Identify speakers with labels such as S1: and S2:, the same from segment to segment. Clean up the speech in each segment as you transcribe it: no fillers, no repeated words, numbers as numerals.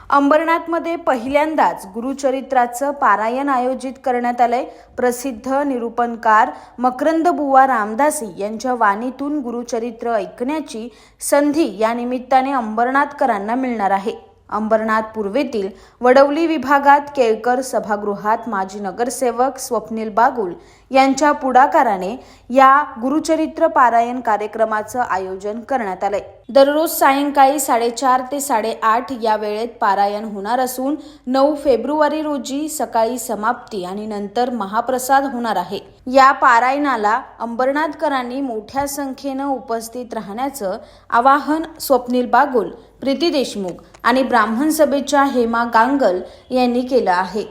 S1: अंबरनाथमध्ये पहिल्यांदाच गुरुचरित्राचं पारायण आयोजित करण्यात आलंय। प्रसिद्ध निरूपणकार मकरंदबुवा रामदासी यांच्या वाणीतून गुरुचरित्र ऐकण्याची संधी या निमित्ताने अंबरनाथकरांना मिळणार आहे। अंबरनाथ पूर्वेतील वडवली विभागात केळकर सभागृहात माजी नगरसेवक स्वप्नील बागुल यांच्या पुढाकाराने या गुरुचरित्र पारायण कार्यक्रमाचं आयोजन करण्यात आलंय। दररोज सायंकाळी 4:30 ते 8:30 या वेळेत पारायण होणार असून 9 फेब्रुवारी रोजी सकाळी समाप्ती आणि नंतर महाप्रसाद होणार आहे। या पारायणाला अंबरनाथकरांनी मोठ्या संख्येने उपस्थित राहण्याचं आवाहन स्वप्नील बागुल, प्रीती देशमुख आणि ब्राह्मण सभेच्या हेमा गांगल यांनी केलं आहे।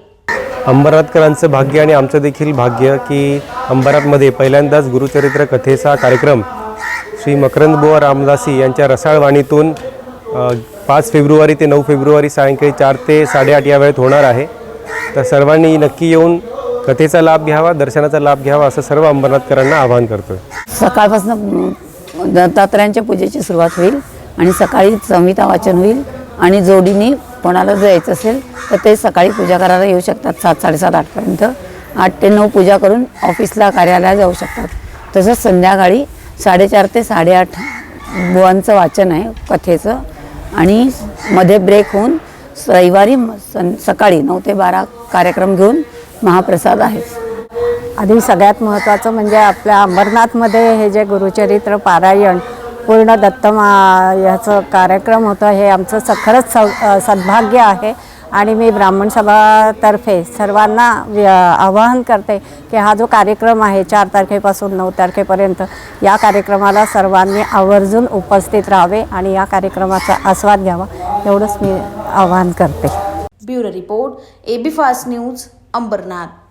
S2: अंबरनाथकरांचं भाग्य आणि आमचं देखील भाग्य की अंबरनाथमध्ये पहिल्यांदाच गुरुचरित्र कथेचा कार्यक्रम श्री मकरंदबुवा रामदासी यांच्या रसाळ वाणीतून 5 फेब्रुवारी ते 9 फेब्रुवारी सायंकाळी 4 ते 8:30 या वेळेत होणार आहे। तर सर्वांनी नक्की येऊन कथेचा लाभ घ्यावा, दर्शनाचा लाभ घ्यावा असं सर्व अंबरनाथकरांना आवाहन करतोय।
S3: सकाळपासून दत्तात्रयांच्या पूजेची सुरुवात होईल आणि सकाळी संहिता वाचन होईल आणि जोडीने कोणाला जायचं असेल तर ते सकाळी पूजा करायला येऊ शकतात 7, 7:30, 8पर्यंत। 8 ते 9 पूजा करून ऑफिसला कार्यालयात जाऊ शकतात। तसंच संध्याकाळी 4:30 ते 8:30 बुवांचं वाचन आहे कथेचं आणि मध्ये ब्रेक होऊन रविवारी सकाळी 9 ते 12 कार्यक्रम घेऊन महाप्रसाद आहे।
S4: आधी सगळ्यात महत्त्वाचं म्हणजे आपल्या अंबरनाथमध्ये हे जे गुरुचरित्र पारायण पूर्ण याचं कार्यक्रम होतं, हे आमचं खरंच सद्भाग्य आहे आणि मी ब्राह्मण सभातर्फे सर्वांना आवाहन करते की हा जो कार्यक्रम आहे 4 तारखेपासून 9 तारखेपर्यंत या कार्यक्रमाला सर्वांनी आवर्जून उपस्थित राहावे आणि या कार्यक्रमाचा आस्वाद घ्यावा एवढंच मी आवाहन करते।
S1: Bureau report, AB fast news, Ambernath.